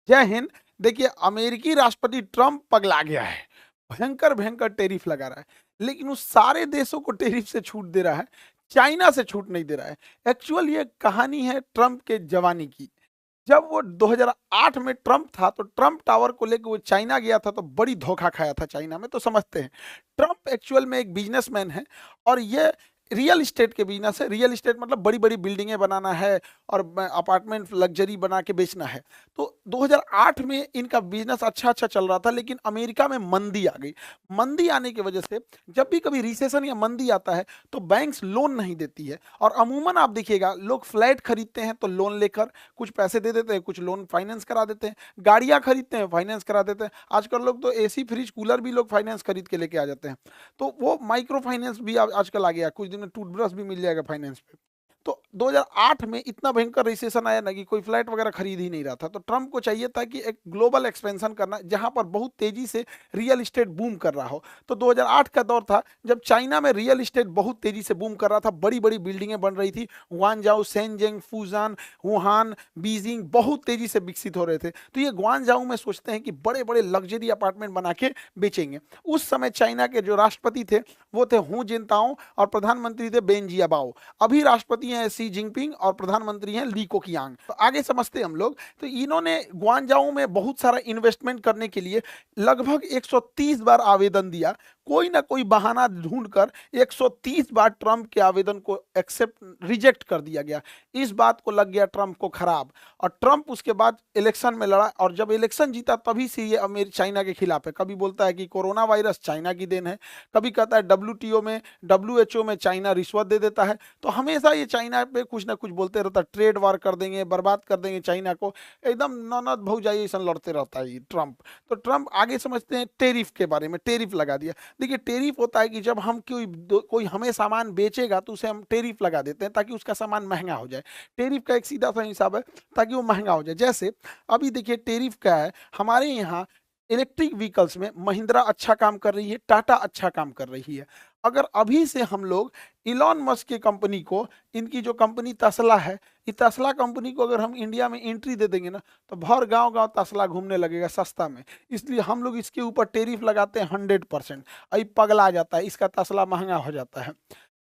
जय हिंद। देखिए, अमेरिकी राष्ट्रपति ट्रम्प पगला गया है। भयंकर भयंकर टैरिफ लगा रहा है, लेकिन उस सारे देशों को टैरिफ से छूट दे रहा है, चाइना से छूट नहीं दे रहा है। एक्चुअल ये कहानी है ट्रम्प के जवानी की। जब वो 2008 में ट्रम्प था, तो ट्रम्प टावर को लेकर वो चाइना गया था, तो बड़ी धोखा खाया था चाइना में, तो समझते हैं। ट्रम्प एक्चुअल में एक बिजनेसमैन है, और ये रियल इस्टेट के बिजनेस है। रियल इस्टेट मतलब बड़ी बड़ी बिल्डिंगें बनाना है और अपार्टमेंट लग्जरी बना के बेचना है। तो 2008 में इनका बिजनेस अच्छा अच्छा चल रहा था, लेकिन अमेरिका में मंदी आ गई। मंदी आने की वजह से जब भी कभी रिसेशन या मंदी आता है, तो बैंक्स लोन नहीं देती है। और अमूमन आप देखिएगा, लोग फ्लैट खरीदते हैं तो लोन लेकर कुछ पैसे दे देते हैं, कुछ लोन फाइनेंस करा देते हैं, गाड़ियां खरीदते हैं फाइनेंस करा देते हैं। आजकल लोग तो एसी फ्रिज कूलर भी लोग फाइनेंस खरीद के लेके आ जाते हैं। तो वो माइक्रो फाइनेंस भी आजकल आ गया, कुछ दिन में टूथब्रश भी मिल जाएगा फाइनेंस पे। तो 2008 में इतना भयंकर रिसेशन आया ना कि कोई फ्लैट वगैरह खरीद ही नहीं रहा था। तो ट्रम्प को चाहिए था कि एक ग्लोबल एक्सपेंशन करना, जहां पर बहुत तेजी से रियल इस्टेट बूम कर रहा हो। तो 2008 का दौर था जब चाइना में रियल इस्टेट बहुत तेजी से बूम कर रहा था, बड़ी बड़ी बिल्डिंगें बन रही थी। ग्वांगजाऊ, शेनजेंग, फूजान, वुहान, बीजिंग बहुत तेजी से विकसित हो रहे थे। तो ये ग्वांगजाऊ में सोचते हैं कि बड़े बड़े लग्जरी अपार्टमेंट बना के बेचेंगे। उस समय चाइना के जो राष्ट्रपति थे, वो थे हु जिनताओ, और प्रधानमंत्री थे बेन जियाबाओ। अभी राष्ट्रपति हैं सी जिनपिंग, और प्रधानमंत्री हैं ली कोकियांग। तो आगे समझते हैं हम लोग। तो इन्होंने ग्वांगजाऊ में बहुत सारा इन्वेस्टमेंट करने के लिए लगभग 130 बार आवेदन दिया। कोई ना कोई बहाना ढूंढकर 130 बार ट्रंप के आवेदन को एक्सेप्ट रिजेक्ट कर दिया गया। इस बात को लग गया ट्रंप को खराब, और ट्रंप उसके बाद इलेक्शन में लड़ा, और जब इलेक्शन जीता तभी से ये अमेर चाइना के खिलाफ है। कभी बोलता है कि कोरोना वायरस चाइना की देन है, कभी कहता है डब्ल्यूटीओ में, डब्ल्यूएचओ में चाइना रिश्वत दे देता है। तो हमेशा ये चाइना पे कुछ ना कुछ बोलते रहता है, ट्रेड वार कर देंगे, बर्बाद कर देंगे चाइना को। एकदम ननद भौजाई ऐसा लड़ते रहता है ये ट्रंप। तो ट्रंप आगे समझते हैं टेरिफ के बारे में, टेरिफ लगा दिया। देखिए, टेरिफ होता है कि जब हम कोई हमें सामान बेचेगा, तो उसे हम टेरिफ लगा देते हैं ताकि उसका सामान महंगा हो जाए। टेरिफ का एक सीधा सा हिसाब है, ताकि वो महंगा हो जाए। जैसे अभी देखिए टेरिफ क्या है हमारे यहाँ। इलेक्ट्रिक व्हीकल्स में महिंद्रा अच्छा काम कर रही है, टाटा अच्छा काम कर रही है। अगर अभी से हम लोग इलॉन मस्क की कंपनी को, इनकी जो कंपनी तस्ला है, इस तस्ला कंपनी को अगर हम इंडिया में एंट्री दे देंगे ना, तो भर गांव गांव तस्ला घूमने लगेगा सस्ता में। इसलिए हम लोग इसके ऊपर टेरिफ लगाते हैं 100%। अभी पगला जाता है, इसका तस्ला महंगा हो जाता है।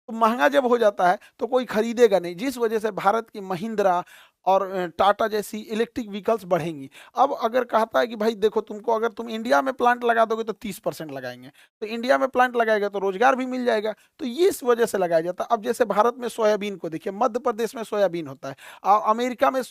तो महंगा जब हो जाता है तो कोई खरीदेगा नहीं, जिस वजह से भारत की महिंद्रा और टाटा जैसी इलेक्ट्रिक व्हीकल्स बढ़ेंगी। अब अगर कहता है कि भाई देखो, तुमको अगर तुम इंडिया में प्लांट लगा दोगे तो 30% लगाएंगे, तो इंडिया में प्लांट लगाएगा तो रोजगार भी मिल जाएगा। तो ये इस वजह से लगाया जाता है। अब जैसे भारत में सोयाबीन को देखिए, मध्य प्रदेश में सोयाबीन होता है, अमेरिका में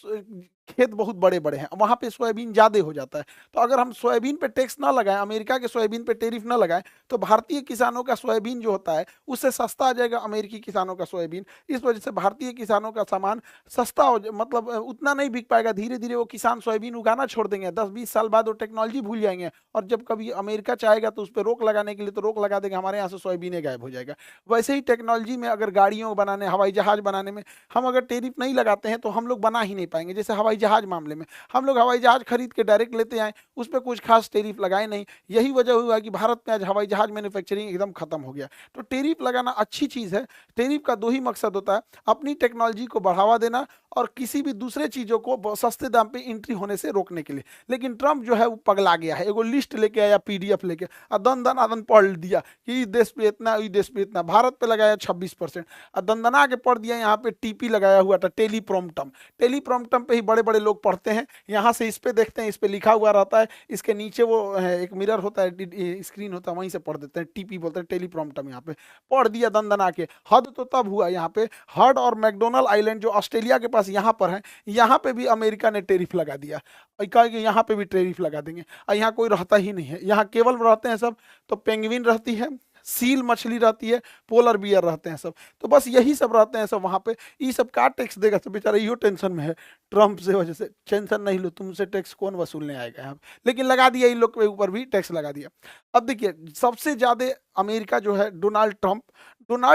खेत बहुत बड़े बड़े हैं, वहां पे सोयाबीन ज्यादा हो जाता है। तो अगर हम सोयाबीन पे टैक्स ना लगाएं, अमेरिका के सोयाबीन पे टैरिफ ना लगाएं, तो भारतीय किसानों का सोयाबीन जो होता है उससे सस्ता आ जाएगा अमेरिकी किसानों का सोयाबीन। इस वजह से भारतीय किसानों का सामान सस्ता हो मतलब उतना नहीं बिक पाएगा। धीरे धीरे वो किसान सोयाबीन उगाना छोड़ देंगे, 10-20 साल बाद वो टेक्नोलॉजी भूल जाएंगे, और जब कभी अमेरिका चाहेगा तो उस पर रोक लगाने के लिए तो रोक लगा देगा, हमारे यहाँ से सोयाबीन गायब हो जाएगा। वैसे ही टेक्नोलॉजी में अगर गाड़ियों बनाने, हवाई जहाज बनाने में हम अगर टैरिफ नहीं लगाते हैं, तो हम लोग बना ही नहीं पाएंगे। जैसे हवाई जहाज मामले में हम लोग हवाई जहाज खरीद के डायरेक्ट लेते आए, उस पर कुछ खास टैरिफ लगाए नहीं। यही वजह हुआ कि भारत में आज हवाई जहाज मैन्युफैक्चरिंग एकदम खत्म हो गया। तो टैरिफ लगाना अच्छी चीज़ है। टैरिफ का दो ही मकसद होता है, अपनी टेक्नोलॉजी को बढ़ावा देना, और किसी भी दूसरे चीज़ों को सस्ते दाम पे एंट्री होने से रोकने के लिए। लेकिन ट्रंप जो है वो पगला गया है, एगो लिस्ट लेके आया, पीडीएफ लेके, और दन दन आदन पढ़ दिया कि इस देश पे इतना, इस देश पे इतना। भारत पे लगाया 26%, और दंदना के पढ़ दिया। यहाँ पे टीपी लगाया हुआ था, टेलीप्रॉम्प्टम। टेलीप्रॉम्प्टम पे ही बड़े बड़े लोग पढ़ते हैं। यहाँ से इस पे देखते हैं, इस पे लिखा हुआ रहता है, इसके नीचे वो एक मिरर होता है, स्क्रीन होता है, वहीं से पढ़ देते हैं। टीपी बोलते हैं, टेलीप्रॉम्प्टम। यहाँ पे पढ़ दिया दंदना के। हद तो तब हुआ यहाँ पे, हर्ड और मैकडोनल्ड आइलैंड जो ऑस्ट्रेलिया के पास यहाँ पर है, यहाँ पे भी अमेरिका ने टैरिफ लगा दिया। और कहा कि यहाँ पे भी टैरिफ लगा देंगे, और यहाँ कोई रहता ही नहीं है। यहाँ केवल रहते हैं सब, तो पेंगुइन रहती है, सील मछली रहती है, पोलर बियर रहते हैं सब। तो बस यही सब रहते हैं सब वहां पे। ये सब का टैक्स देगा? सब बेचारा इहो टेंशन में है ट्रम्प से वजह से। टेंशन नहीं लो, तुमसे टैक्स कौन वसूलने आएगा यहाँ पे? लेकिन लगा दिया, इन लोग के ऊपर भी टैक्स लगा दिया। अब देखिए, सबसे ज्यादा अमेरिका जो है, डोनाल्ड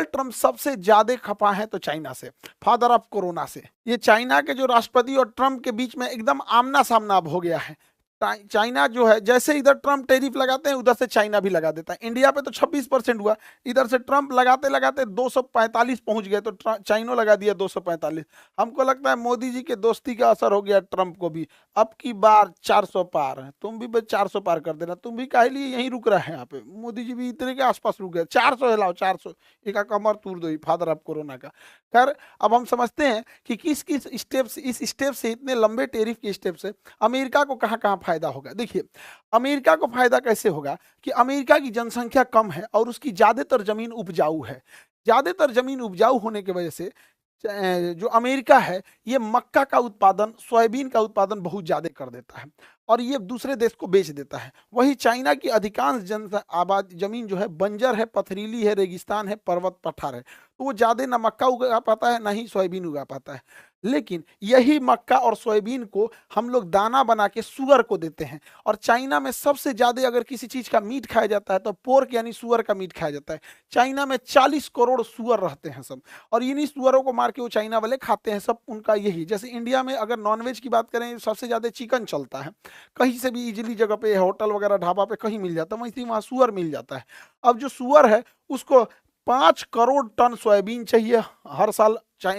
ट्रंप सबसे ज्यादा खपा है तो चाइना से, फादर ऑफ कोरोना से। ये चाइना के जो राष्ट्रपति और ट्रंप के बीच में एकदम आमना सामना अब हो गया है। चाइना जो है, जैसे इधर ट्रम्प टैरिफ लगाते हैं उधर से चाइना भी लगा देता है। इंडिया पे तो 26% हुआ, इधर से ट्रम्प लगाते लगाते 245 पहुंच गए, तो चाइनो लगा दिया 245। हमको लगता है मोदी जी के दोस्ती का असर हो गया ट्रम्प को भी। अब की बार 400 पार है, तुम भी बस 400 पार कर देना। तुम भी काहे लिए यहीं रुक रहे हैं यहाँ पे, मोदी जी भी इतने के आसपास रुक गए। 400 हिलाओ, 400 एक कमर तोड़ दो फादर ऑफ कोरोना का। खैर, अब हम समझते हैं कि किस किस स्टेप से, इस स्टेप से, इतने लंबे टेरिफ के स्टेप से अमेरिका को कहाँ कहाँ फायदा होगा। देखिए, अमेरिका को फायदा कैसे होगा कि अमेरिका की जनसंख्या कम है और उसकी ज्यादातर जमीन उपजाऊ है। ज्यादातर जमीन उपजाऊ होने की वजह से जो अमेरिका है ये मक्का का उत्पादन, सोयाबीन का उत्पादन बहुत ज्यादा कर देता है और ये दूसरे देश को बेच देता है। वही चाइना की अधिकांश जन आबाद जमीन जो है बंजर है, पथरीली है, रेगिस्तान है, पर्वत पठार है, तो वो ज्यादा ना मक्का उगा पाता है ना ही सोयाबीन उगा पाता है। लेकिन यही मक्का और सोयाबीन को हम लोग दाना बना के सुअर को देते हैं। और चाइना में सबसे ज्यादा अगर किसी चीज का मीट खाया जाता है तो पोर्क यानी सुअर का मीट खाया जाता है। चाइना में 40 करोड़ सुअर रहते हैं सब, और इन्हीं सुअरों को मार के वो चाइना वाले खाते हैं सब। उनका यही, जैसे इंडिया में अगर नॉनवेज की बात करें सबसे ज्यादा चिकन चलता है, कहीं से भी इजीली जगह पे होटल वगैरह ढाबा पे कहीं मिल जाता है, वहीं वहाँ सुअर मिल जाता है। अब जो सुअर है उसको 5 करोड़ टन सोयाबीन चाहिए हर साल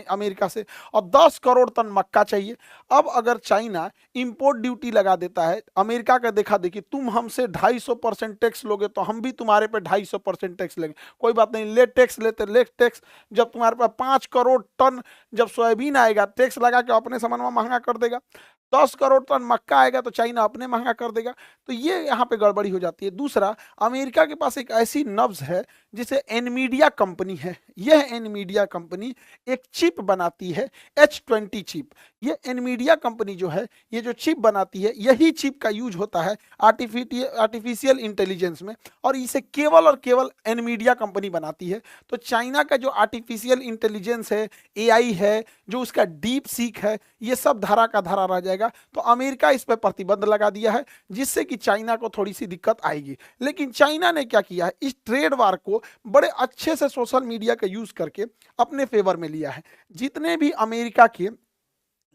अमेरिका से, और 10 करोड़ टन मक्का चाहिए। अब अगर चाइना इंपोर्ट ड्यूटी लगा देता है, अमेरिका का देखा देखी, तुम हमसे 250% टैक्स लोगे तो हम भी तुम्हारे पे 250% टैक्स लेंगे, कोई बात नहीं, ले टैक्स लेते, ले टैक्स। जब तुम्हारे पास 5 करोड़ टन जब सोयाबीन आएगा, टैक्स लगा के अपने सामान में महंगा कर देगा। 10 करोड़ टन मक्का आएगा तो चाइना अपने महंगा कर देगा। तो ये यहाँ पे गड़बड़ी हो जाती है। दूसरा, अमेरिका के पास एक ऐसी नब्ज है जिसे एनमीडिया कंपनी है। यह एनमीडिया कंपनी एक चिप बनाती है, H20 चिप। ये एनमीडिया कंपनी जो है, ये जो चिप बनाती है, यही चिप का यूज होता है आर्टिफिशियल इंटेलिजेंस में, और इसे केवल और केवल एनमीडिया कंपनी बनाती है। तो चाइना का जो आर्टिफिशियल इंटेलिजेंस है, एआई है, जो उसका डीप सीक है, ये सब धारा का धारा रह जाएगा। तो अमेरिका इस पर प्रतिबंध लगा दिया है, जिससे कि चाइना को थोड़ी सी दिक्कत आएगी। लेकिन चाइना ने क्या किया है, इस ट्रेड वार को बड़े अच्छे से सोशल मीडिया का यूज करके अपने फेवर में लिया है। जितने भी अमेरिका के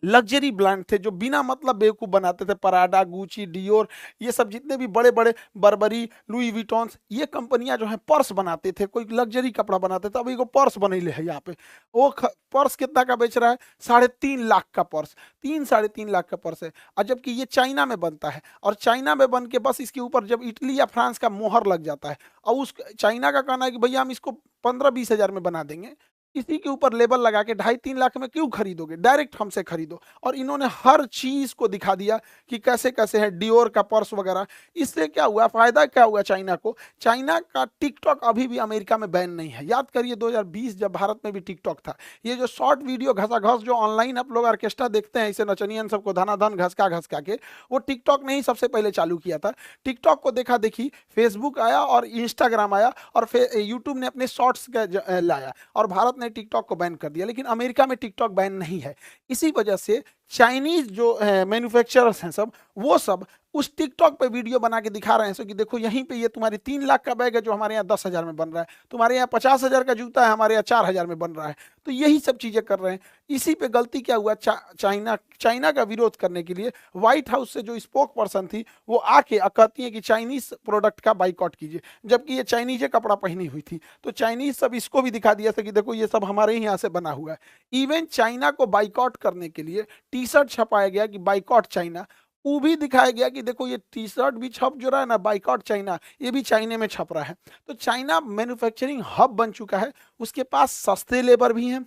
लग्जरी ब्रांड थे जो बिना मतलब बेवकूफ बनाते थे, पराडा, गुची, डियोर, ये सब जितने भी बड़े बड़े, बर्बरी, लुई विटॉन्स, ये कंपनियां जो है पर्स बनाते थे, कोई लग्जरी कपड़ा बनाते थे। अब एगो पर्स बनैले है यहाँ पे, वो पर्स कितना का बेच रहा है, 3.5 लाख का पर्स, 3-3.5 लाख का पर्स है। और जबकि ये चाइना में बनता है, और चाइना में बन के बस इसके ऊपर जब इटली या फ्रांस का मोहर लग जाता है, और उस चाइना का कहना है कि भैया हम इसको 15-20 हजार में बना देंगे, इसी के ऊपर लेबल लगा के 2.5-3 लाख में क्यों खरीदोगे, डायरेक्ट हमसे खरीदो। और इन्होंने हर चीज को दिखा दिया कि कैसे कैसे है, डियोर का पर्स वगैरह। इससे क्या हुआ, फायदा क्या हुआ चाइना को, चाइना का टिकटॉक अभी भी अमेरिका में बैन नहीं है। याद करिए 2020 जब भारत में भी टिकटॉक था, ये जो शॉर्ट वीडियो घसाघस जो ऑनलाइन आप लोग ऑर्केस्ट्रा देखते हैं, इसे नचनियन सबको धनाधन घसका के, वो टिकटॉक ने ही सबसे पहले चालू किया था। टिकटॉक को देखा देखी फेसबुक आया और इंस्टाग्राम आया और यूट्यूब ने अपने शॉर्ट्स लाया, और भारत ने टिकटॉक को बैन कर दिया। लेकिन अमेरिका में टिकटॉक बैन नहीं है। इसी वजह से चाइनीज जो मैन्युफैक्चरर्स हैं सब, वो सब उस टिकटॉक पे वीडियो बना के दिखा रहे हैं सो कि देखो यहीं पे ये तुम्हारी 3 लाख का बैग है जो हमारे यहाँ 10 हजार में बन रहा है, तुम्हारे यहाँ 50 हजार का जूता है हमारे यहाँ 4 हजार में बन रहा है। तो यही सब चीजें कर रहे हैं। इसी पे गलती क्या हुआ, चाइना का विरोध करने के लिए व्हाइट हाउस से जो स्पोक पर्सन थी वो आके कहती है कि चाइनीज प्रोडक्ट का बाइकआउट कीजिए, जबकि ये चाइनीज कपड़ा पहनी हुई थी। तो चाइनीज सब इसको भी दिखा दिया था कि देखो ये सब हमारे ही यहाँ से बना हुआ है। इवन चाइना को बाइकआउट करने के लिए टी शर्ट छपाया गया कि बाइकआउट चाइना, वो भी दिखाया गया कि देखो ये टी शर्ट भी छप जो रहा है ना, बाइकआउट चाइना, ये भी चाइना में छप रहा है। तो चाइना मैन्युफैक्चरिंग हब बन चुका है। उसके पास सस्ते लेबर भी हैं,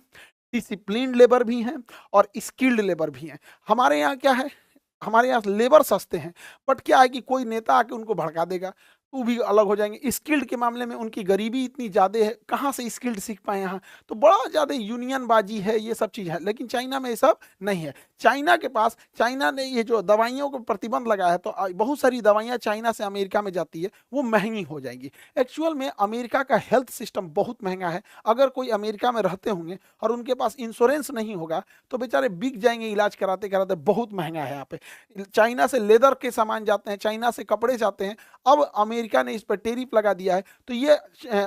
डिसिप्लिन्ड लेबर भी हैं, और स्किल्ड लेबर भी हैं। हमारे यहाँ क्या है, हमारे यहाँ लेबर सस्ते हैं, बट क्या है कि कोई नेता आके उनको भड़का देगा, वो भी अलग हो जाएंगे। स्किल्ड के मामले में उनकी गरीबी इतनी ज़्यादा है, कहाँ से स्किल्ड सीख पाए यहाँ, तो बड़ा ज़्यादा यूनियन बाजी है, ये सब चीज़ है। लेकिन चाइना में ये सब नहीं है। चाइना के पास, चाइना ने ये जो दवाइयों को प्रतिबंध लगाया है, तो बहुत सारी दवाइयाँ चाइना से अमेरिका में जाती है, वो महंगी हो जाएंगी। एक्चुअल में अमेरिका का हेल्थ सिस्टम बहुत महंगा है। अगर कोई अमेरिका में रहते होंगे और उनके पास इंश्योरेंस नहीं होगा तो बेचारे बिक जाएंगे इलाज कराते कराते, बहुत महंगा है यहाँ पे। चाइना से लेदर के सामान जाते हैं, चाइना से कपड़े जाते हैं। अब अमेरिका ने इस पर टैरिफ लगा दिया है, तो ये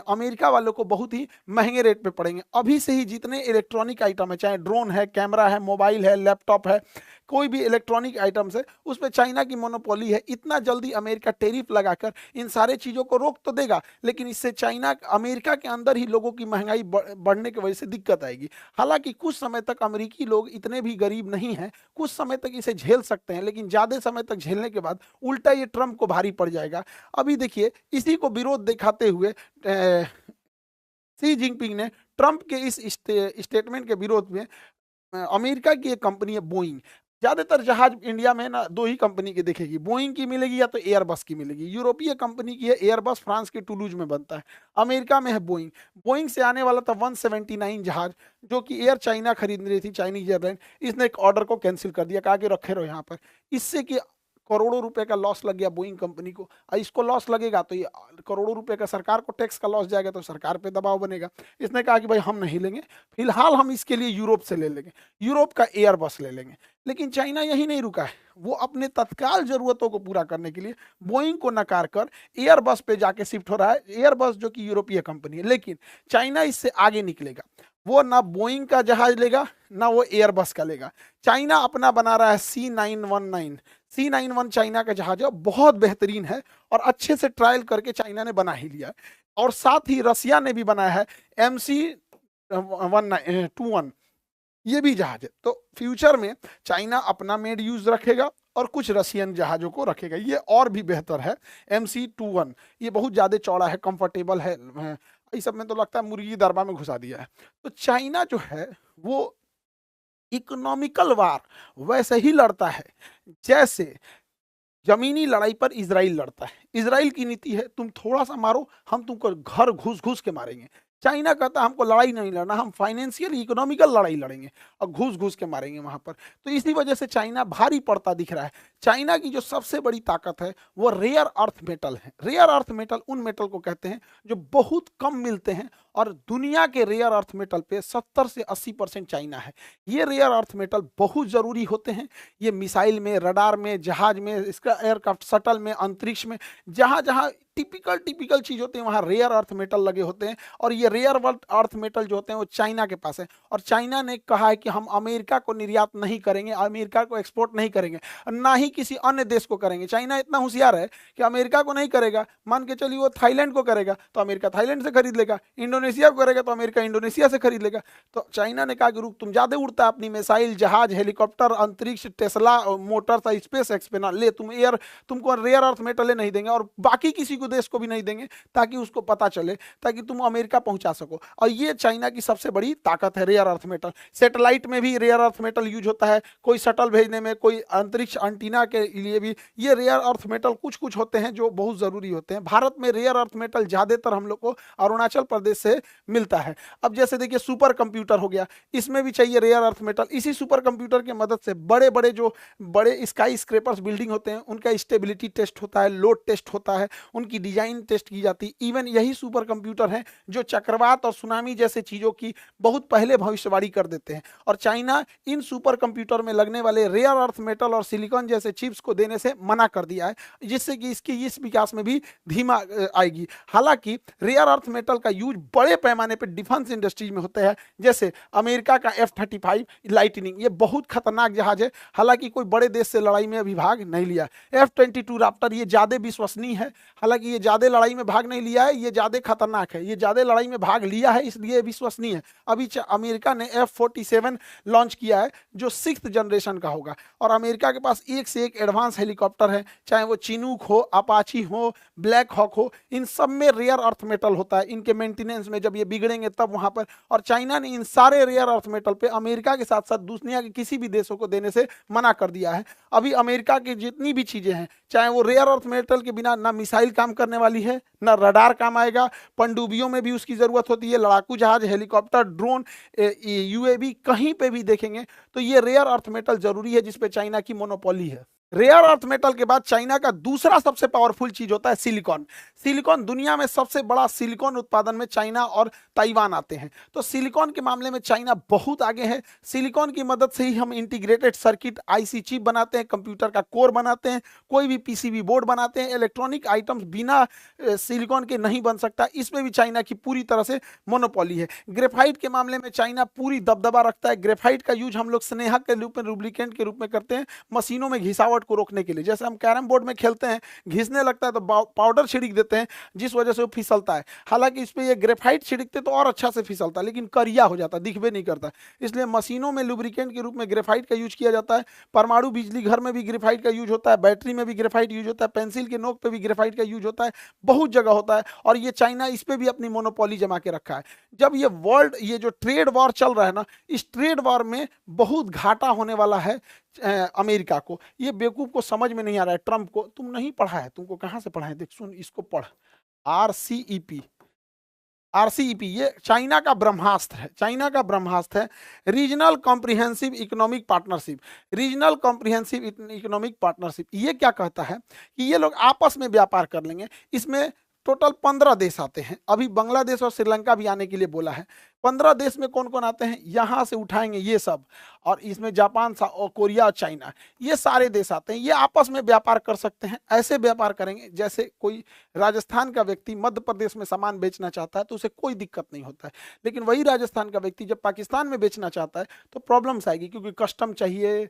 अमेरिका वालों को बहुत ही महंगे रेट पे पड़ेंगे। अभी से ही जितने इलेक्ट्रॉनिक आइटम है, चाहे ड्रोन है, कैमरा है, मोबाइल है, लैपटॉप है, कोई भी इलेक्ट्रॉनिक आइटम्स है उस पे चाइना की मोनोपोली है। इतना जल्दी अमेरिका टैरिफ लगाकर इन सारे चीज़ों को रोक तो देगा, लेकिन इससे चाइना अमेरिका के अंदर ही लोगों की महंगाई बढ़ने की वजह से दिक्कत आएगी। हालांकि कुछ समय तक अमेरिकी लोग इतने भी गरीब नहीं हैं, कुछ समय तक इसे झेल सकते हैं, लेकिन ज़्यादा समय तक झेलने के बाद उल्टा ये ट्रंप को भारी पड़ जाएगा। अभी देखिए इसी को विरोध दिखाते हुए शी जिनपिंग ने ट्रंप के इस स्टेटमेंट के विरोध में अमेरिका की एक कंपनी है बोइंग, ज्यादातर जहाज इंडिया में ना दो ही कंपनी की दिखेगी, बोइंग की मिलेगी या तो एयरबस की मिलेगी। यूरोपीय कंपनी की है एयरबस, फ्रांस के टूलूज में बनता है। अमेरिका में है बोइंग। बोइंग से आने वाला था 179 जहाज जो कि एयर चाइना खरीद रही थी, चाइनीज एयरलाइन। इसने एक ऑर्डर को कैंसिल कर दिया, कहा कि रखे रहो यहाँ पर। इससे कि करोड़ों रुपए का लॉस लग गया बोइंग कंपनी को। और इसको लॉस लगेगा तो ये करोड़ों रुपए का सरकार को टैक्स का लॉस जाएगा, तो सरकार पे दबाव बनेगा। इसने कहा कि भाई हम नहीं लेंगे, फिलहाल हम इसके लिए यूरोप से ले लेंगे, यूरोप का एयरबस ले लेंगे। लेकिन चाइना यही नहीं रुका है, वो अपने तत्काल जरूरतों को पूरा करने के लिए बोइंग को नकार कर एयरबस पे जाके शिफ्ट हो रहा है। एयरबस जो कि यूरोपीय कंपनी है, लेकिन चाइना इससे आगे निकलेगा। वो ना बोइंग का जहाज लेगा ना वो एयरबस का लेगा। चाइना अपना बना रहा है C919। C91 चाइना का जहाज है, बहुत बेहतरीन है और अच्छे से ट्रायल करके चाइना ने बना ही लिया है। और साथ ही रसिया ने भी बनाया है MC21, ये भी जहाज है। तो फ्यूचर में चाइना अपना मेड यूज रखेगा और कुछ रशियन जहाजों को रखेगा। ये और भी बेहतर है MC21, ये बहुत ज़्यादा चौड़ा है, कंफर्टेबल है। इस सब में तो लगता है मुर्गी दरबा में घुसा दिया है। तो चाइना जो है वो इकोनॉमिकल वार वैसे ही लड़ता है जैसे जमीनी लड़ाई पर इजराइल लड़ता है। इजराइल की नीति है तुम थोड़ा सा मारो, हम तुमको घर घुस घुस के मारेंगे। चाइना कहता है हमको लड़ाई नहीं लड़ना, हम फाइनेंशियल इकोनॉमिकल लड़ाई लड़ेंगे और घुस घुस के मारेंगे वहां पर। तो इसी वजह से चाइना भारी पड़ता दिख रहा है। चाइना की जो सबसे बड़ी ताकत है वो रेयर अर्थ मेटल है। रेयर अर्थ मेटल उन मेटल को कहते हैं जो बहुत कम मिलते हैं, और दुनिया के रेयर अर्थ मेटल पे 70 से 80% चाइना है। ये रेयर अर्थ मेटल बहुत जरूरी होते हैं। ये मिसाइल में, रडार में, जहाज में, इसका एयरक्राफ्ट शटल में, अंतरिक्ष में, जहां जहां टिपिकल चीज होते हैं वहां रेयर अर्थ मेटल लगे होते हैं। और ये रेयर अर्थ मेटल जो होते हैं वो चाइना के पास है। और चाइना ने कहा है कि हम अमेरिका को निर्यात नहीं करेंगे, अमेरिका को एक्सपोर्ट नहीं करेंगे, ना ही किसी अन्य देश को करेंगे। चाइना इतना होशियार है कि अमेरिका को नहीं करेगा, मान के चलिए वो थाईलैंड को करेगा तो अमेरिका थाईलैंड से खरीद लेगा, इंडोनेशिया को करेगा तो अमेरिका इंडोनेशिया से खरीद लेगा। तो चाइना ने कहा कि रुक, तुम ज्यादा उड़ता है अपनी मिसाइल, जहाज, हेलीकॉप्टर, अंतरिक्ष, टेस्ला मोटर, स्पेस एक्स पे ना ले, तुमको रेयर अर्थ मेटल नहीं देंगे और बाकी किसी को देश को भी नहीं देंगे, ताकि उसको पता चले, ताकि तुम अमेरिका पहुंचा सको। और ये चाइना की सबसे बड़ी ताकत है, रेयर अर्थ मेटल। सैटेलाइट में भी रेयर अर्थ मेटल यूज होता है, कोई शटल भेजने में, कोई अंतरिक्ष एंटीना के लिए भी ये रेयर अर्थ मेटल कुछ कुछ होते हैं जो बहुत जरूरी होते हैं। भारत में रेयर अर्थ मेटल ज्यादातर हम लोग को अरुणाचल प्रदेश से मिलता है। अब जैसे देखिए सुपर कंप्यूटर हो गया, इसमें भी चाहिए रेयर अर्थ मेटल। इसी सुपर कंप्यूटर की मदद से बड़े बड़े जो बड़े स्काई स्क्रेपर्स बिल्डिंग होते हैं उनका स्टेबिलिटी टेस्ट होता है, लोड टेस्ट होता है, उनकी डिजाइन टेस्ट की जाती है। इवन यही सुपर कंप्यूटर है जो चक्रवात और सुनामी जैसे चीजों की बहुत पहले भविष्यवाणी कर देते हैं। और चाइना इन सुपर कंप्यूटर में लगने वाले रेयर अर्थ मेटल और सिलिकॉन जैसे चिप्स को देने से मना कर दिया है, जिससे कि इसकी इस विकास में भी धीमा आएगी। हालांकि रेयर अर्थ मेटल का यूज बड़े पैमाने पर डिफेंस इंडस्ट्रीज में होता है, जैसे अमेरिका का F-35 लाइटनिंग, ये बहुत खतरनाक जहाज है। हालांकि कोई बड़े देश से लड़ाई में अभी भाग नहीं लिया। F-22 राप्टर ये ज्यादा विश्वसनीय है, हालांकि ये ज्यादा लड़ाई में भाग नहीं लिया है, ये ज्यादा खतरनाक है। ये ज्यादा लड़ाई में भाग लिया है इसलिए विश्वसनीय है। अभी अमेरिका ने F-47 लॉन्च किया है जो 6th जनरेशन का होगा। और अमेरिका के पास एक से एक एडवांस हेलीकॉप्टर है, चाहे वो चिनूक हो, अपाची हो, ब्लैक हॉक हो, इन सब में रेयर अर्थ मेटल होता है। इनके मेंटेनेंस में जब ये बिगड़ेंगे तब वहां पर। और चाइना ने इन सारे रेयर अर्थ मेटल पे अमेरिका के साथ साथ दुनिया के किसी भी देशों को देने से मना कर दिया है। अभी अमेरिका की जितनी भी चीजें हैं, चाहे वो रेयर अर्थ मेटल के बिना ना मिसाइल काम करने वाली है, ना रडार काम आएगा, पनडुब्बियों में भी उसकी जरूरत होती है, लड़ाकू जहाज, हेलीकॉप्टर, ड्रोन, UAV, कहीं पे भी देखेंगे तो ये रेयर अर्थ मेटल जरूरी है, जिसपे चाइना की मोनोपोली है। रेयर अर्थ मेटल के बाद चाइना का दूसरा सबसे पावरफुल चीज होता है सिलिकॉन। सिलिकॉन दुनिया में सबसे बड़ा सिलिकॉन उत्पादन में चाइना और ताइवान आते हैं। तो सिलिकॉन के मामले में चाइना बहुत आगे है। सिलिकॉन की मदद से ही हम इंटीग्रेटेड सर्किट आईसी चिप बनाते हैं, कंप्यूटर का कोर बनाते हैं, कोई भी पीसीबी बोर्ड बनाते हैं। इलेक्ट्रॉनिक आइटम्स बिना सिलिकॉन के नहीं बन सकता, इसमें भी चाइना की पूरी तरह से मोनोपोली है। ग्रेफाइट के मामले में चाइना पूरी दबदबा रखता है। ग्रेफाइट का यूज हम लोग स्नेहा के रूप में, रूब्रिकेंट के रूप में करते हैं मशीनों में घिसावट को रोकने के लिए। जैसे हम कैरम बोर्ड में खेलते हैं, घिसने लगता है तो पाउडर छिड़क देते हैं, जिस वजह से वो फिसलता है। हालांकि इस पे ये ग्रेफाइट छिड़कते तो और अच्छा से फिसलता है, लेकिन करिया हो जाता, दिखबे नहीं करता। इसलिए मशीनों में लुब्रिकेंट के रूप में ग्रेफाइट का यूज किया जाता है। परमाणु बिजली घर में भी ग्रेफाइट का यूज होता है, बैटरी में भी ग्रेफाइट यूज होता है, पेंसिल के नोक पे भी ग्रेफाइट का यूज होता है, बहुत जगह होता है। और ये चाइना इस पे भी अपनी मोनोपोली जमा के रखा है। जब ये जो ट्रेड वॉर चल रहा है ना, इस ट्रेड वॉर में बहुत घाटा होने वाला है अमेरिका को। ये बेवकूफ को समझ में नहीं आ रहा है, ट्रंप को। तुम नहीं पढ़ा है, तुमको कहां से पढ़ा है, देख सुन इसको पढ़। आरसीईपी, आरसीईपी ये चाइना का ब्रह्मास्त्र है, चाइना का ब्रह्मास्त्र है। Regional comprehensive economic partnership, regional comprehensive economic partnership ये क्या कहता है कि ये लोग आपस में व्यापार कर लेंगे। इसमें टोटल 15 देश आते हैं। अभी बांग्लादेश और श्रीलंका भी आने के लिए बोला है। 15 देश में कौन कौन आते हैं, यहां से उठाएंगे ये सब। और इसमें जापान और कोरिया और चाइना, ये सारे देश आते हैं। ये आपस में व्यापार कर सकते हैं। ऐसे व्यापार करेंगे जैसे कोई राजस्थान का व्यक्ति मध्य प्रदेश में सामान बेचना चाहता है तो उसे कोई दिक्कत नहीं होता है। लेकिन वही राजस्थान का व्यक्ति जब पाकिस्तान में बेचना चाहता है तो प्रॉब्लम्स आएगी, क्योंकि कस्टम चाहिए,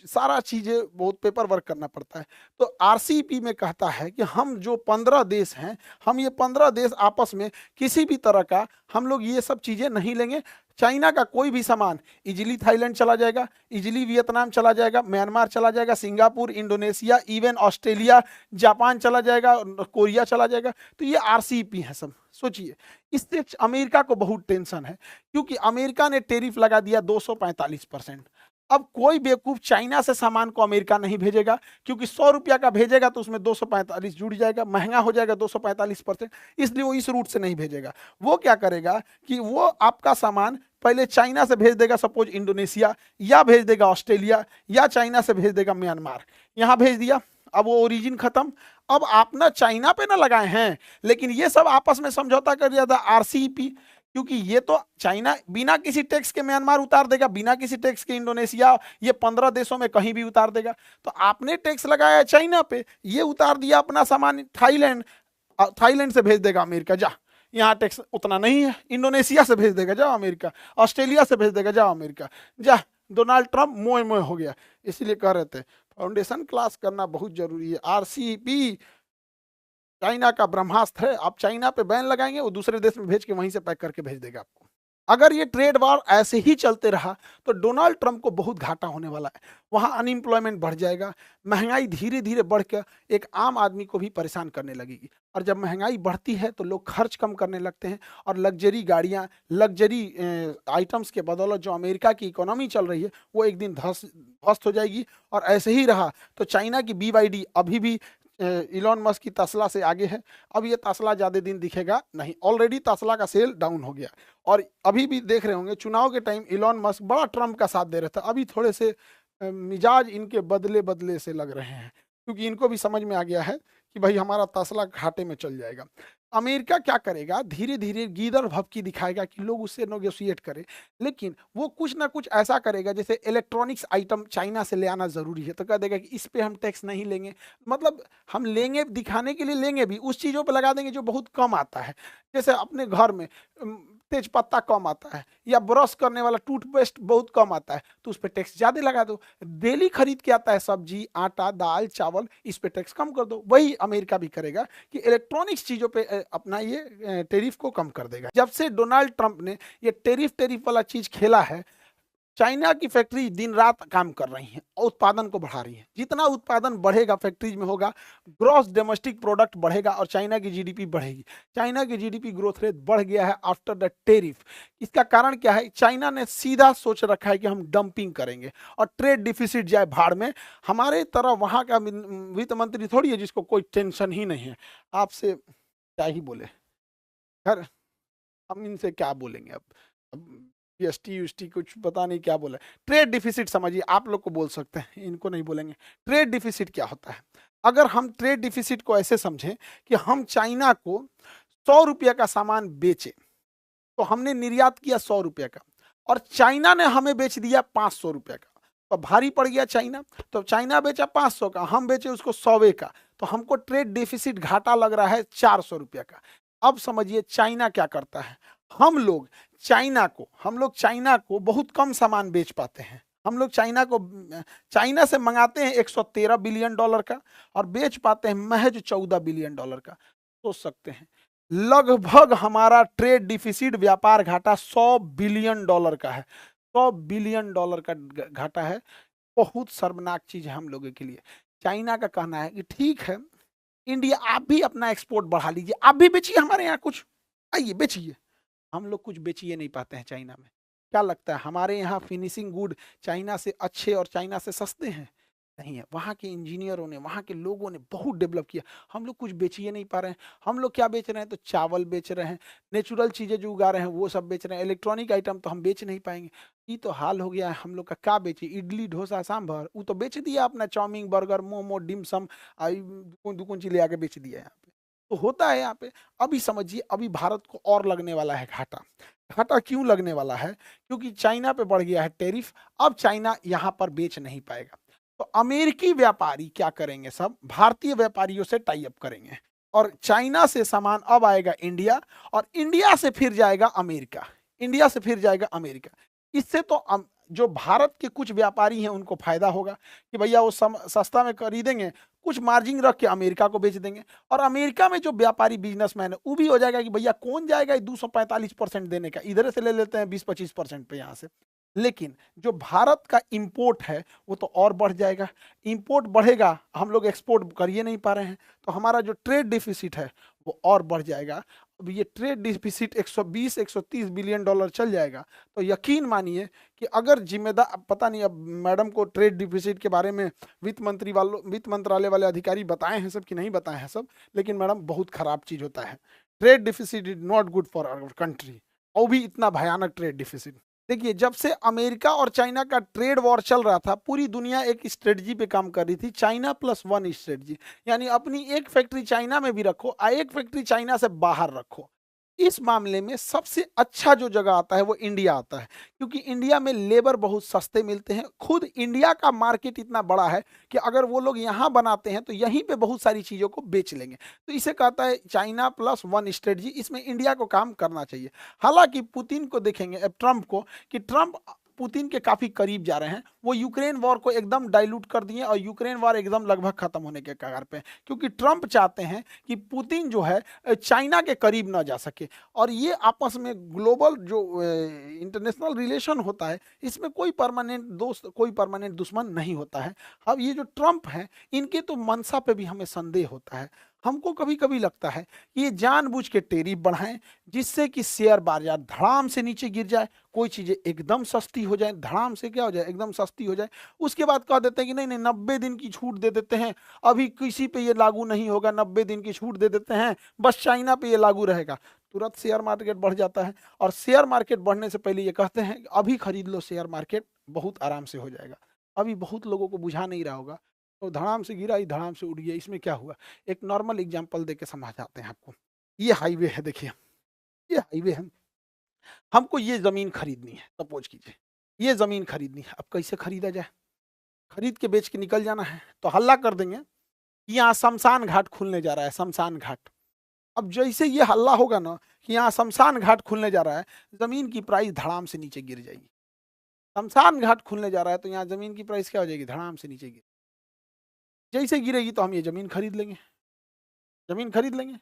सारा चीजें बहुत पेपर वर्क करना पड़ता है। तो आरसीईपी में कहता है कि हम जो 15 देश हैं, हम ये 15 देश आपस में किसी भी तरह का हम लोग ये सब चीजें नहीं लेंगे। चाइना का कोई भी सामान इजिली थाईलैंड चला जाएगा, इजिली वियतनाम चला जाएगा, म्यांमार चला जाएगा, Singapore, Indonesia, even Australia, Japan चला जाएगा, कोरिया चला जाएगा। तो ये आरसीईपी है सब। सोचिए, इससे अमेरिका को बहुत टेंशन है, क्योंकि अमेरिका ने टेरिफ लगा दिया 245%। अब कोई बेवकूफ चाइना से सामान को अमेरिका नहीं भेजेगा, क्योंकि 100 रुपया का भेजेगा तो उसमें 245 जुड़ जाएगा, महंगा हो जाएगा 245%। इसलिए वो इस रूट से नहीं भेजेगा। वो क्या करेगा कि वो आपका सामान पहले चाइना से भेज देगा, सपोज इंडोनेशिया, या भेज देगा ऑस्ट्रेलिया, या चाइना से भेज देगा म्यांमार। यहां भेज दिया, अब वो ओरिजिन खत्म। अब आप ना चाइना पे ना लगाए हैं, लेकिन ये सब आपस में समझौता कर दिया था आरसीईपी, क्योंकि ये तो चाइना बिना किसी टैक्स के म्यांमार उतार देगा, बिना किसी टैक्स के इंडोनेशिया, ये 15 देशों में कहीं भी उतार देगा। तो आपने टैक्स लगाया चाइना पे, ये उतार दिया अपना सामान थाईलैंड, थाईलैंड से भेज देगा अमेरिका, जा यहाँ टैक्स उतना नहीं है। इंडोनेशिया से भेज देगा, जाओ अमेरिका। ऑस्ट्रेलिया से भेज देगा, जाओ अमेरिका, जा। डोनाल्ड ट्रंप मोए मोए हो गया। इसलिए कह रहे थे फाउंडेशन क्लास करना बहुत जरूरी है। आरसीईपी चाइना का ब्रह्मास्त्र है। आप चाइना पे बैन लगाएंगे, वो दूसरे देश में भेज के वहीं से पैक करके भेज देगा आपको। अगर ये ट्रेड वॉर ऐसे ही चलते रहा तो डोनाल्ड ट्रंप को बहुत घाटा होने वाला है। वहां अनएम्प्लॉयमेंट बढ़ जाएगा, महंगाई धीरे धीरे बढ़कर एक आम आदमी को भी परेशान करने लगेगी। और जब महंगाई बढ़ती है तो लोग खर्च कम करने लगते हैं, और लग्जरी गाड़ियां, लग्जरी आइटम्स के बदौलत जो अमेरिका की इकोनॉमी चल रही है वो एक दिन ध्वस्त हो जाएगी। और ऐसे ही रहा तो चाइना की BYD अभी भी इलॉन मस्क की तस्ला से आगे है। अब ये तस्ला ज़्यादा दिन दिखेगा नहीं, ऑलरेडी तस्ला का सेल डाउन हो गया। और अभी भी देख रहे होंगे चुनाव के टाइम इलॉन मस्क बड़ा ट्रंप का साथ दे रहा था, अभी थोड़े से मिजाज इनके बदले बदले से लग रहे हैं, क्योंकि इनको भी समझ में आ गया है कि भाई हमारा तस्ला घाटे में चल जाएगा। अमेरिका क्या करेगा, धीरे धीरे गीदड़ भभकी दिखाएगा कि लोग उससे नेगोशिएट करें, लेकिन वो कुछ ना कुछ ऐसा करेगा, जैसे इलेक्ट्रॉनिक्स आइटम चाइना से ले आना जरूरी है तो कह देगा कि इस पे हम टैक्स नहीं लेंगे। मतलब हम लेंगे, दिखाने के लिए लेंगे भी, उस चीज़ों पे लगा देंगे जो बहुत कम आता है। जैसे अपने घर में तेज पत्ता कम आता है, या ब्रश करने वाला टूथपेस्ट बहुत कम आता है, तो उस पर टैक्स ज़्यादा लगा दो। डेली खरीद के आता है सब्जी, आटा, दाल, चावल, इस पे टैक्स कम कर दो। वही अमेरिका भी करेगा कि इलेक्ट्रॉनिक्स चीज़ों पे अपना ये टेरिफ को कम कर देगा। जब से डोनाल्ड ट्रंप ने ये टेरिफ वाला चीज़ खेला है, चाइना की फैक्ट्री दिन रात काम कर रही हैं और उत्पादन को बढ़ा रही हैं। जितना उत्पादन बढ़ेगा फैक्ट्रीज में होगा, ग्रॉस डोमेस्टिक प्रोडक्ट बढ़ेगा और चाइना की जीडीपी बढ़ेगी। चाइना की जीडीपी ग्रोथ रेट बढ़ गया है आफ्टर द टेरिफ। इसका कारण क्या है, चाइना ने सीधा सोच रखा है कि हम डंपिंग करेंगे और ट्रेड डिफिसिट जाए भाड़ में। हमारे तरह वहाँ का वित्त मंत्री थोड़ी है जिसको कोई टेंशन ही नहीं है। आपसे क्या ही बोले, खैर हम इनसे क्या बोलेंगे अब जीएसटी यूएसटी कुछ पता नहीं क्या बोला। ट्रेड डिफिसिट समझिए, आप लोग को बोल सकते हैं, इनको नहीं बोलेंगे। ट्रेड डिफिसिट क्या होता है? अगर हम ट्रेड डिफिसिट को ऐसे समझें कि हम चाइना को 100 रुपये का सामान बेचे, तो हमने निर्यात किया 100 रुपये का और चाइना ने हमें बेच दिया 500 रुपये का, तो भारी पड़ गया चाइना। तो चाइना बेचा 500 का, हम बेचे उसको 100 का, तो हमको ट्रेड डेफिसिट घाटा लग रहा है 400 रुपये का। अब समझिए चाइना क्या करता है, हम लोग चाइना को बहुत कम सामान बेच पाते हैं। हम लोग चाइना से मंगाते हैं 113 बिलियन डॉलर का और बेच पाते हैं महज 14 बिलियन डॉलर का। सोच सकते हैं, लगभग हमारा ट्रेड डिफिसिट व्यापार घाटा 100 बिलियन डॉलर का है। 100 बिलियन डॉलर का घाटा है। बहुत शर्मनाक चीज है हम लोगों के लिए। चाइना का कहना है कि ठीक है इंडिया, आप भी अपना एक्सपोर्ट बढ़ा लीजिए, आप भी बेचिए हमारे यहाँ कुछ, आइए बेचिए। हम लोग कुछ बेचिए नहीं पाते हैं चाइना में। क्या लगता है हमारे यहाँ फिनिशिंग गुड चाइना से अच्छे और चाइना से सस्ते हैं? नहीं है। वहाँ के इंजीनियरों ने, वहाँ के लोगों ने बहुत डेवलप किया। हम लोग कुछ बेचिए नहीं पा रहे हैं। हम लोग क्या बेच रहे हैं? तो चावल बेच रहे हैं, नेचुरल चीज़ें जो उगा रहे हैं वो सब बेच रहे हैं। इलेक्ट्रॉनिक आइटम तो हम बेच नहीं पाएंगे। ये तो हाल हो गया है हम लोग का। क्या बेचे? इडली डोसा सांभर, वो तो बेच दिया अपना। चाउमीन बर्गर मोमो डिमसम दुकुन चीज ले आके बेच दिया यहाँ पे। तो होता है यहाँ पे। अभी समझिए, अभी भारत को और लगने वाला है घाटा। घाटा क्यों लगने वाला है? क्योंकि चाइना पे बढ़ गया है टैरिफ। अब चाइना यहाँ पर बेच नहीं पाएगा, तो अमेरिकी व्यापारी क्या करेंगे? सब भारतीय व्यापारियों से टाई अप करेंगे और चाइना से सामान अब आएगा इंडिया, और इंडिया से फिर जाएगा अमेरिका। इंडिया से फिर जाएगा अमेरिका। इससे तो जो भारत के कुछ व्यापारी हैं उनको फायदा होगा कि भैया वो सस्ता में खरीदेंगे, कुछ मार्जिन रख के अमेरिका को बेच देंगे। और अमेरिका में जो व्यापारी बिजनेसमैन है वो भी हो जाएगा कि भैया कौन जाएगा 245% देने का, इधर से ले लेते हैं 20-25% पे यहाँ से। लेकिन जो भारत का इंपोर्ट है वो तो और बढ़ जाएगा। इंपोर्ट बढ़ेगा, हम लोग एक्सपोर्ट कर ही नहीं पा रहे हैं, तो हमारा जो ट्रेड डिफिसिट है वो और बढ़ जाएगा। अब ये ट्रेड डिफिसिट 120-130 बिलियन डॉलर चल जाएगा, तो यकीन मानिए कि अगर जिम्मेदार, पता नहीं अब मैडम को ट्रेड डिफिसिट के बारे में वित्त मंत्रालय वाले अधिकारी बताए हैं सब कि नहीं बताए हैं सब, लेकिन मैडम बहुत खराब चीज होता है। Trade deficit is not good for our country, और भी इतना भयानक ट्रेड डिफिसिट। देखिए, जब से अमेरिका और चाइना का ट्रेड वॉर चल रहा था, पूरी दुनिया एक स्ट्रेटजी पे काम कर रही थी, चाइना प्लस वन स्ट्रेटजी। यानी अपनी एक फैक्ट्री चाइना में भी रखो और एक फैक्ट्री चाइना से बाहर रखो। इस मामले में सबसे अच्छा जो जगह आता है वो इंडिया आता है, क्योंकि इंडिया में लेबर बहुत सस्ते मिलते हैं। खुद इंडिया का मार्केट इतना बड़ा है कि अगर वो लोग यहाँ बनाते हैं तो यहीं पे बहुत सारी चीज़ों को बेच लेंगे। तो इसे कहता है चाइना प्लस वन स्ट्रेटजी। इसमें इंडिया को काम करना चाहिए। हालांकि पुतिन को देखेंगे, ट्रंप को, कि ट्रंप पुतिन के काफी करीब जा रहे हैं। वो यूक्रेन वॉर को एकदम डाइल्यूट कर दिए और यूक्रेन वॉर एकदम लगभग खत्म होने के कगार पे, क्योंकि ट्रंप चाहते हैं कि पुतिन जो है चाइना के करीब ना जा सके। और ये आपस में ग्लोबल जो इंटरनेशनल रिलेशन होता है, इसमें कोई परमानेंट दोस्त कोई परमानेंट दुश्मन नहीं होता है। अब ये जो ट्रंप हैं, इनके तो मंशा पे भी हमें संदेह होता है। हमको कभी कभी लगता है कि ये जानबूझ के टैरिफ बढ़ाएं जिससे कि शेयर बाजार धड़ाम से नीचे गिर जाए, कोई चीजें एकदम सस्ती हो जाए, धड़ाम से क्या हो जाए, एकदम सस्ती हो जाए। उसके बाद कह देते हैं कि नहीं नहीं 90 दिन की छूट दे देते हैं, अभी किसी पे ये लागू नहीं होगा, 90 दिन की छूट दे देते हैं, बस चाइना पे ये लागू रहेगा। तुरंत शेयर मार्केट बढ़ जाता है। और शेयर मार्केट बढ़ने से पहले ये कहते हैं कि अभी खरीद लो शेयर मार्केट, बहुत आराम से हो जाएगा। अभी बहुत लोगों को बुझा नहीं रहा होगा, तो धड़ाम से गिरा ही धड़ाम से उड़ गया। इसमें क्या हुआ? एक नॉर्मल एग्जांपल देके समझाते हैं आपको। ये हाईवे है, देखिए ये हाईवे है, हमको ये जमीन खरीदनी है। सपोज कीजिए ये जमीन खरीदनी है। अब कैसे खरीदा जाए? खरीद के बेच के निकल जाना है, तो हल्ला कर देंगे कि यहाँ शमशान घाट खुलने जा रहा है, शमशान घाट। अब जैसे ये हल्ला होगा ना कि यहाँ शमशान घाट खुलने जा रहा है, जमीन की प्राइस धड़ाम से नीचे गिर जाएगी। शमशान घाट खुलने जा रहा है तो यहाँ जमीन की प्राइस क्या हो जाएगी? धड़ाम से नीचे गिर। जैसे गिरेगी तो हम ये जमीन खरीद लेंगे, जमीन खरीद लेंगे।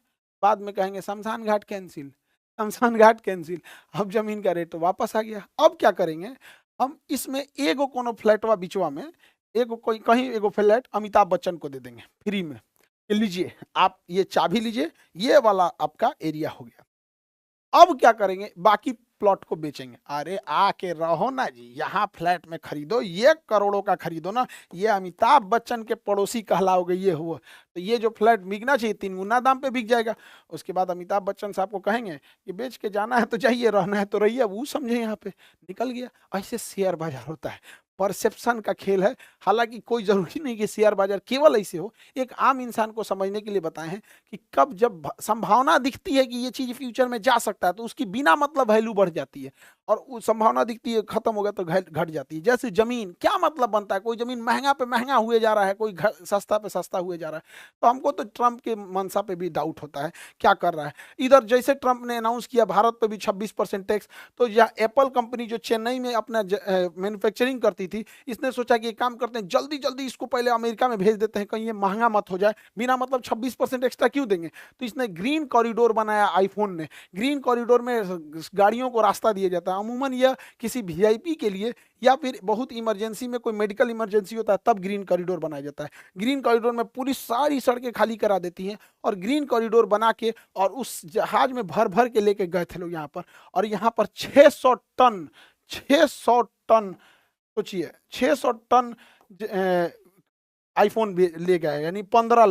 बाद में कहेंगे शमशान घाट कैंसिल, शमशान घाट कैंसिल। अब जमीन का रेट तो वापस आ गया। अब क्या करेंगे? हम इसमें एगो कोनो फ्लैटवा बिचवा में एगो कोई कहीं एगो फ्लैट अमिताभ बच्चन को दे देंगे फ्री में, कि लीजिए आप ये चाबी लीजिए, ये वाला आपका एरिया हो गया। अब क्या करेंगे? बाकी प्लॉट को बेचेंगे। अरे आके रहो ना जी, यहाँ फ्लैट में खरीदो, ये करोड़ों का खरीदो ना, ये अमिताभ बच्चन के पड़ोसी कहलाओगे, ये हुआ तो ये जो फ्लैट बिकना चाहिए 3 गुना दाम पे बिक जाएगा। उसके बाद अमिताभ बच्चन साहब को कहेंगे कि बेच के जाना है तो जाइए, रहना है तो रहिए, अब वो समझे यहाँ पे निकल गया। ऐसे शेयर बाजार होता है, परसेप्शन का खेल है। हालांकि कोई जरूरी नहीं कि शेयर बाजार केवल ऐसे हो, एक आम इंसान को समझने के लिए बताए हैं कि कब जब संभावना दिखती है कि ये चीज फ्यूचर में जा सकता है तो उसकी बिना मतलब वैल्यू बढ़ जाती है, और वो संभावना दिखती है खत्म हो गया तो घट जाती है। जैसे जमीन, क्या मतलब बनता है, कोई जमीन महंगा पे महंगा हुए जा रहा है, कोई सस्ता पे सस्ता हुए जा रहा है, तो हमको तो ट्रंप के मंशा पे भी डाउट होता है क्या कर रहा है। इधर जैसे ट्रंप ने अनाउंस किया भारत पे भी 26% टैक्स, तो यह एप्पल कंपनी जो चेन्नई में अपना मैन्युफैक्चरिंग करती थी, इसने सोचा कि एक काम करते हैं, जल्दी जल्दी इसको पहले अमेरिका में भेज देते हैं, कहीं ये महंगा मत हो जाए, बिना मतलब 26% एक्स्ट्रा क्यों देंगे। तो इसने ग्रीन कॉरिडोर बनाया, आईफोन ने। ग्रीन कॉरिडोर में गाड़ियों को रास्ता दिया जाता है, अमूमन यह किसी वीआईपी के लिए या फिर बहुत इमरजेंसी में, कोई मेडिकल इमरजेंसी होता है तब ग्रीन कॉरिडोर बनाया जाता है। ग्रीन कॉरिडोर में पूरी सारी सड़कें खाली करा देती हैं और ग्रीन कॉरिडोर बना के, और उस जहाज में भर भर के लेके गए थे लोग यहाँ पर, और यहाँ पर 600 टन, सोचिए 600 टन आईफोन ले गए, यानी 15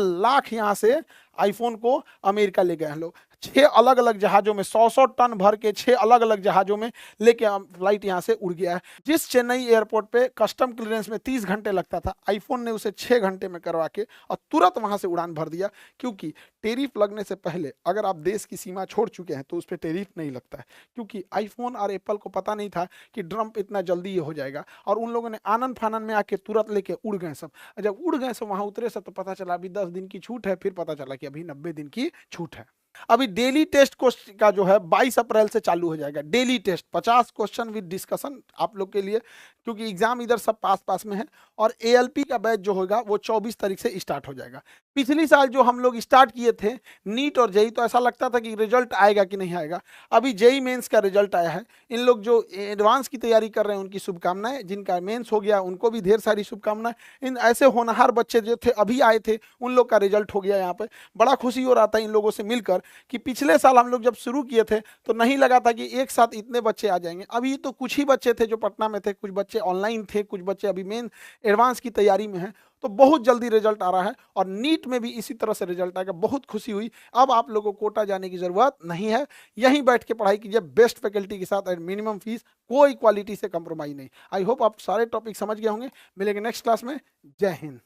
लाख यहाँ से आईफोन को अमेरिका ले गए हैं लोग। 6 अलग अलग जहाजों में 100 टन भर के 6 अलग अलग जहाजों में लेके फ्लाइट यहाँ से उड़ गया है। जिस चेन्नई एयरपोर्ट पे कस्टम क्लियरेंस में 30 घंटे लगता था, आईफोन ने उसे 6 घंटे में करवा के और तुरंत वहां से उड़ान भर दिया। क्योंकि टेरिफ लगने से पहले अगर आप देश की सीमा छोड़ चुके हैं तो उस पर टेरिफ नहीं लगता है, क्योंकि आईफोन और एप्पल को पता नहीं था कि ट्रंप इतना जल्दी ये हो जाएगा, और उन लोगों ने आनंद फानन में आके तुरंत लेके उड़ गए सब। जब उड़ गए सब वहां उतरे सब तो पता चला अभी 10 दिन की छूट है, फिर पता चला कि अभी 90 दिन की छूट है। अभी डेली टेस्ट क्वेश्चन का जो है 22 अप्रैल से चालू हो जाएगा। Daily test 50 question with discussion आप लोग के लिए, क्योंकि एग्जाम इधर सब पास पास में है। और एएलपी का बैच जो होगा वो 24 तारीख से स्टार्ट हो जाएगा। पिछली साल जो हम लोग स्टार्ट किए थे नीट और जेई, तो ऐसा लगता था कि रिजल्ट आएगा कि नहीं आएगा। अभी जेई मेंस का रिजल्ट आया है। इन लोग जो एडवांस की तैयारी कर रहे हैं उनकी शुभकामनाएं, जिनका मेंस हो गया उनको भी ढेर सारी शुभकामनाएं। इन ऐसे होनहार बच्चे जो थे अभी आए थे उन लोग का रिजल्ट हो गया यहाँ पे। बड़ा खुशी हो रहा था इन लोगों से मिलकर कि पिछले साल हम लोग जब शुरू किए थे तो नहीं लगा था कि एक साथ इतने बच्चे आ जाएंगे। अभी तो कुछ ही बच्चे थे जो पटना में थे, कुछ बच्चे ऑनलाइन थे, कुछ बच्चे अभी मेन एडवांस की तैयारी में हैं। तो बहुत जल्दी रिजल्ट आ रहा है, और नीट में भी इसी तरह से रिजल्ट आएगा। बहुत खुशी हुई। अब आप लोगों को कोटा जाने की जरूरत नहीं है, यहीं बैठ के पढ़ाई कीजिए बेस्ट फैकल्टी के साथ एट मिनिमम फीस, कोई क्वालिटी से कंप्रोमाइज नहीं। आई होप आप सारे टॉपिक समझ गए होंगे। मिलेंगे नेक्स्ट क्लास में। जय हिंद।